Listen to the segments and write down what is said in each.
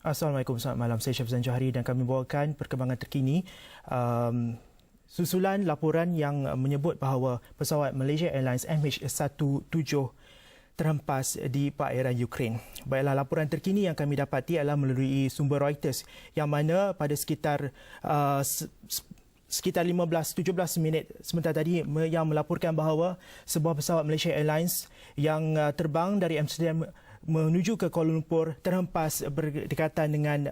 Assalamualaikum, selamat malam. Saya Syafzan Johari dan kami bawakan perkembangan terkini susulan laporan yang menyebut bahawa pesawat Malaysia Airlines MH17 terhempas di perairan Ukraine. Baiklah, laporan terkini yang kami dapati adalah melalui sumber Reuters yang mana pada sekitar 15-17 minit sebentar tadi yang melaporkan bahawa sebuah pesawat Malaysia Airlines yang terbang dari Amsterdam menuju ke Kuala Lumpur terhempas berdekatan dengan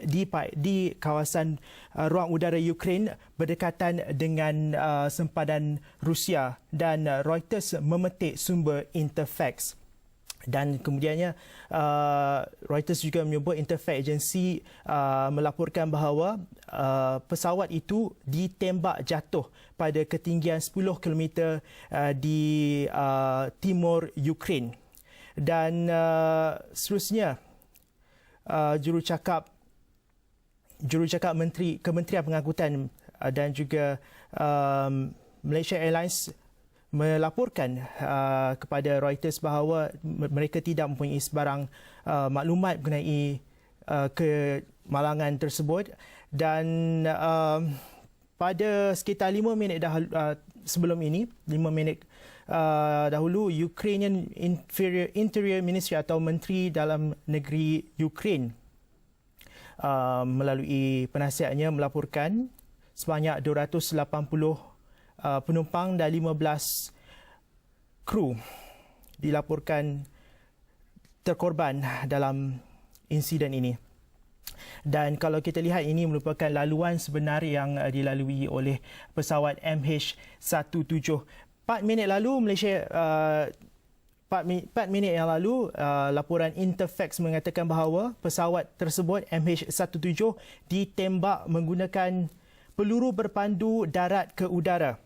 di kawasan ruang udara Ukraine berdekatan dengan sempadan Rusia, dan Reuters memetik sumber Interfax. Dan kemudiannya Reuters juga menyebut Interfax agensi melaporkan bahawa pesawat itu ditembak jatuh pada ketinggian 10 km di timur Ukraine. Dan seterusnya jurucakap Kementerian Pengangkutan dan juga Malaysia Airlines melaporkan kepada Reuters bahawa mereka tidak mempunyai sebarang maklumat mengenai kemalangan tersebut. Dan pada sekitar 5 minit sebelum ini, 5 minit dahulu, Ukrainian Interior Ministry atau Menteri Dalam Negeri Ukraine melalui penasihatnya melaporkan sebanyak 280 penumpang dan 15 kru dilaporkan terkorban dalam insiden ini. Dan kalau kita lihat, ini merupakan laluan sebenar yang dilalui oleh pesawat MH17. 4 minit lalu Malaysia 4 minit yang lalu laporan Interfax mengatakan bahawa pesawat tersebut MH17 ditembak menggunakan peluru berpandu darat ke udara.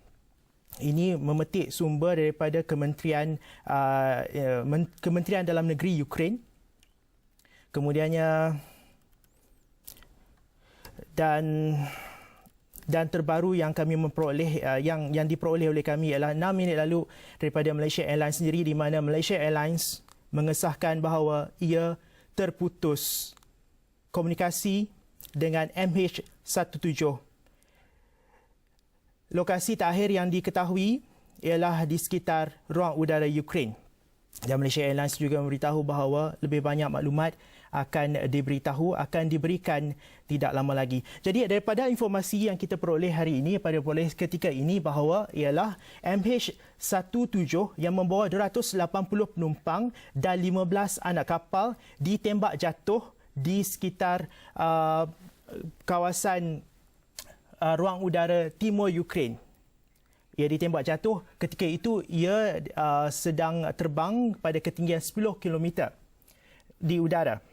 Ini memetik sumber daripada Kementerian Dalam Negeri Ukraine. Kemudiannya dan terbaru yang kami memperoleh, yang diperoleh oleh kami ialah 6 minit lalu daripada Malaysia Airlines sendiri, di mana Malaysia Airlines mengesahkan bahawa ia terputus komunikasi dengan MH17. Lokasi terakhir yang diketahui ialah di sekitar ruang udara Ukraine. Dan Malaysia Airlines juga memberitahu bahawa lebih banyak maklumat akan diberikan tidak lama lagi. Jadi daripada informasi yang kita peroleh hari ini, pada ketika ini, bahawa ialah MH17 yang membawa 280 penumpang dan 15 anak kapal ditembak jatuh di sekitar kawasan ruang udara timur Ukraine. Ia ditembak jatuh ketika itu ia sedang terbang pada ketinggian 10 km di udara.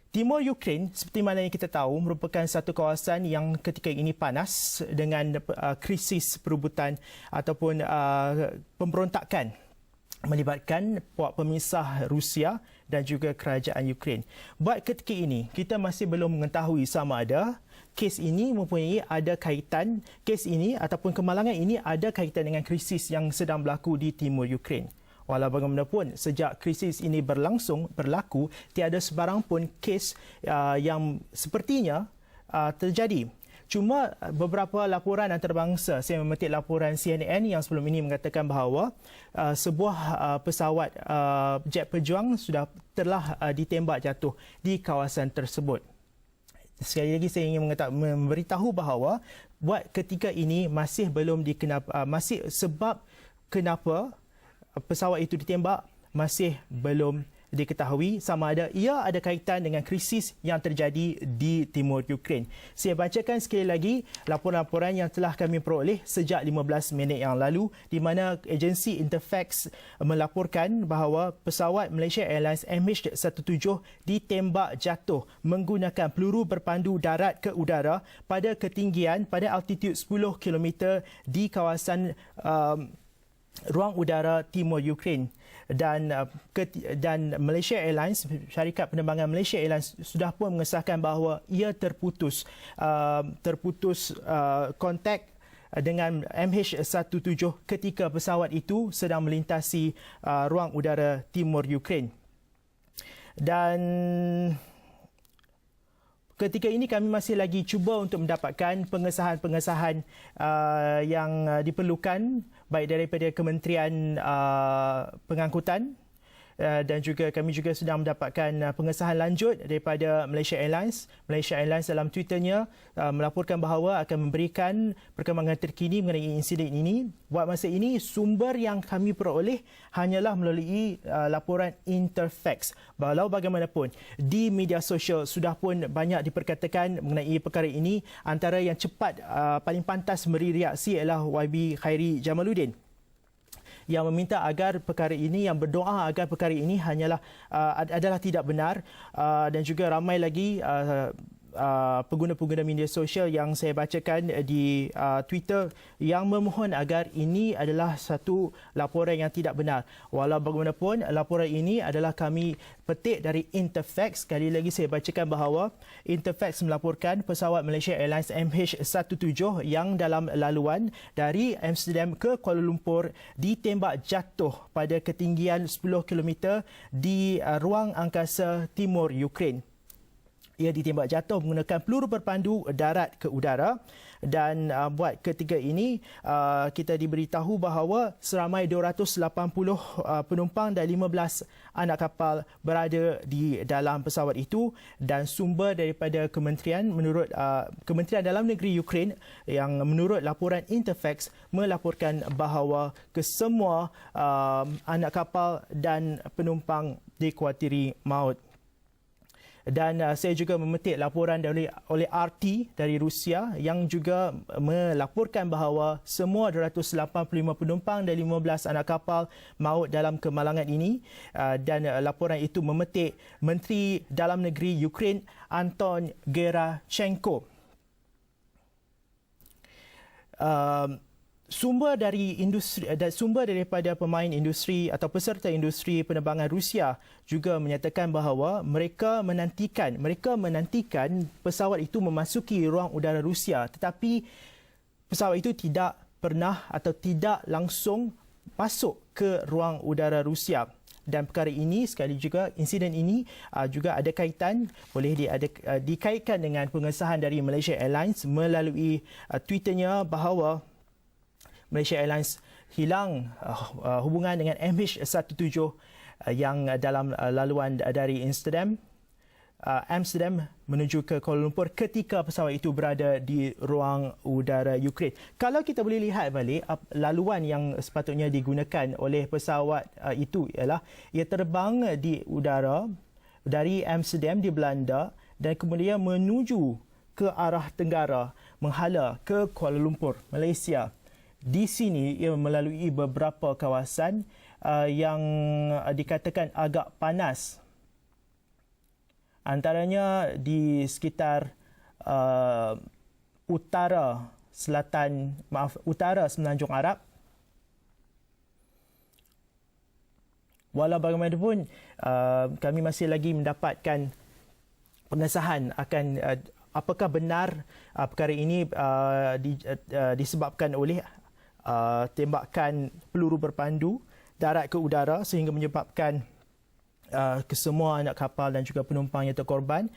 Timur Ukraine, seperti mana yang kita tahu, merupakan satu kawasan yang ketika ini panas dengan krisis perebutan ataupun pemberontakan melibatkan puak pemisah Rusia dan juga kerajaan Ukraine. Buat ketika ini, kita masih belum mengetahui sama ada kes ini kes ini ataupun kemalangan ini ada kaitan dengan krisis yang sedang berlaku di timur Ukraine. Walau bagaimanapun, sejak krisis ini berlaku, tiada sebarang pun kes yang sepertinya terjadi. Cuma beberapa laporan antarabangsa, saya memetik laporan CNN yang sebelum ini mengatakan bahawa sebuah pesawat jet pejuang telah ditembak jatuh di kawasan tersebut. Sekali lagi saya ingin memberitahu bahawa buat ketika ini masih belum sebab kenapa pesawat itu ditembak masih belum diketahui, sama ada ia ada kaitan dengan krisis yang terjadi di timur Ukraine. Saya bacakan sekali lagi laporan-laporan yang telah kami peroleh sejak 15 minit yang lalu, di mana agensi Interfax melaporkan bahawa pesawat Malaysia Airlines MH17 ditembak jatuh menggunakan peluru berpandu darat ke udara pada altitude 10 km di kawasan ruang udara timur Ukraine. Dan Malaysia Airlines, syarikat penerbangan Malaysia Airlines sudah pun mengesahkan bahawa ia terputus kontak dengan MH17 ketika pesawat itu sedang melintasi ruang udara timur Ukraine. Dan ketika ini kami masih lagi cuba untuk mendapatkan pengesahan-pengesahan yang diperlukan baik daripada Kementerian Pengangkutan dan juga kami juga sedang mendapatkan pengesahan lanjut daripada Malaysia Airlines. Malaysia Airlines dalam Twitternya melaporkan bahawa akan memberikan perkembangan terkini mengenai insiden ini. Buat masa ini, sumber yang kami peroleh hanyalah melalui laporan Interfax. Walau bagaimanapun, di media sosial sudah pun banyak diperkatakan mengenai perkara ini. Antara yang cepat paling pantas memberi reaksi ialah YB Khairi Jamaluddin, yang meminta agar perkara ini, yang berdoa agar perkara ini adalah tidak benar, dan juga ramai lagi pengguna-pengguna media sosial yang saya bacakan di Twitter yang memohon agar ini adalah satu laporan yang tidak benar. Walau bagaimanapun, laporan ini adalah kami petik dari Interfax. Sekali lagi saya bacakan bahawa Interfax melaporkan pesawat Malaysia Airlines MH17 yang dalam laluan dari Amsterdam ke Kuala Lumpur ditembak jatuh pada ketinggian 10 km di ruang angkasa timur Ukraine. Ia ditembak jatuh menggunakan peluru berpandu darat ke udara, dan buat ketiga ini kita diberitahu bahawa seramai 280 penumpang dan 15 anak kapal berada di dalam pesawat itu, dan sumber daripada menurut Kementerian Dalam Negeri Ukraine yang menurut laporan Interfax melaporkan bahawa kesemua anak kapal dan penumpang dikhawatiri maut. Dan saya juga memetik laporan oleh RT dari Rusia yang juga melaporkan bahawa semua 285 penumpang dan 15 anak kapal maut dalam kemalangan ini. Dan laporan itu memetik Menteri Dalam Negeri Ukraine Anton Gerashchenko. Sumber daripada pemain industri atau peserta industri penerbangan Rusia juga menyatakan bahawa mereka menantikan pesawat itu memasuki ruang udara Rusia, tetapi pesawat itu tidak pernah atau tidak langsung masuk ke ruang udara Rusia. Dan perkara ini insiden ini juga ada kaitan, dikaitkan dengan pengesahan dari Malaysia Airlines melalui Twitternya bahawa Malaysia Airlines hilang hubungan dengan MH17 yang dalam laluan dari Amsterdam menuju ke Kuala Lumpur ketika pesawat itu berada di ruang udara Ukraine. Kalau kita boleh lihat balik, laluan yang sepatutnya digunakan oleh pesawat itu ialah ia terbang di udara dari Amsterdam di Belanda dan kemudian menuju ke arah tenggara menghala ke Kuala Lumpur, Malaysia. Di sini ia melalui beberapa kawasan yang dikatakan agak panas. Antaranya di sekitar utara Semenanjung Arab. Walau bagaimanapun, kami masih lagi mendapatkan pengesahan akan apakah benar perkara ini disebabkan oleh tembakan peluru berpandu darat ke udara sehingga menyebabkan kesemua anak kapal dan juga penumpang yang terkorban.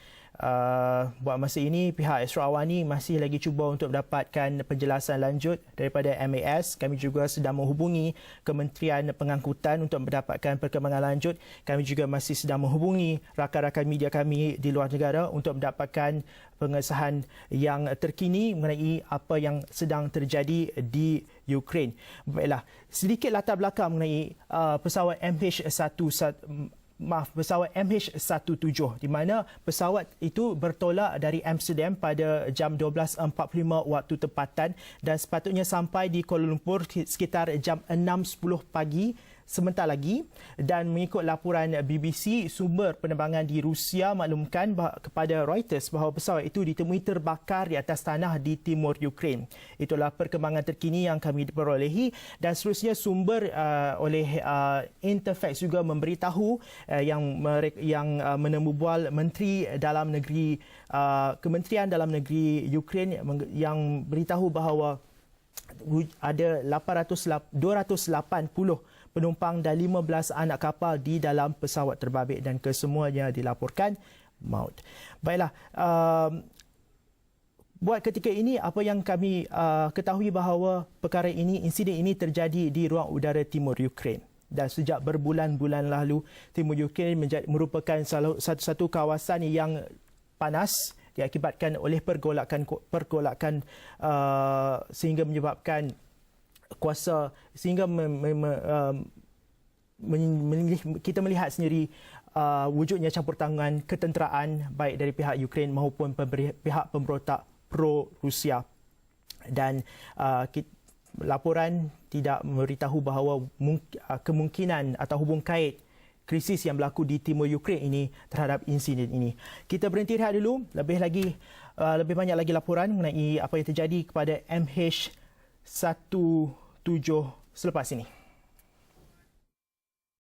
Buat masa ini, pihak Astro Awani masih lagi cuba untuk mendapatkan penjelasan lanjut daripada MAS. Kami juga sedang menghubungi Kementerian Pengangkutan untuk mendapatkan perkembangan lanjut. Kami juga masih sedang menghubungi rakan-rakan media kami di luar negara untuk mendapatkan pengesahan yang terkini mengenai apa yang sedang terjadi di Ukraine. Baiklah, sedikit latar belakang mengenai pesawat MH17 di mana pesawat itu bertolak dari Amsterdam pada jam 12.45 waktu tempatan dan sepatutnya sampai di Kuala Lumpur sekitar jam 6.10 pagi sebentar lagi. Dan mengikut laporan BBC, sumber penerbangan di Rusia maklumkan kepada Reuters bahawa pesawat itu ditemui terbakar di atas tanah di timur Ukraine. Itulah perkembangan terkini yang kami diperolehi, dan seterusnya sumber oleh Interfax juga memberitahu yang menemu bual Menteri Dalam Negeri Kementerian Dalam Negeri Ukraine yang beritahu bahawa ada 280 penumpang dan 15 anak kapal di dalam pesawat terbabit, dan kesemuanya dilaporkan maut. Baiklah, buat ketika ini apa yang kami ketahui bahawa insiden ini terjadi di ruang udara timur Ukraine. Dan sejak berbulan-bulan lalu, timur Ukraine merupakan satu kawasan yang panas diakibatkan oleh pergolakan sehingga menyebabkan kita melihat sendiri wujudnya campur tangan ketenteraan baik dari pihak Ukraine maupun pihak pemberontak pro-Rusia. Dan laporan tidak memberitahu bahawa kemungkinan atau hubung kait krisis yang berlaku di timur Ukraine ini terhadap insiden ini. Kita berhenti rehat dulu. Lebih banyak lagi laporan mengenai apa yang terjadi kepada MH17 selepas ini.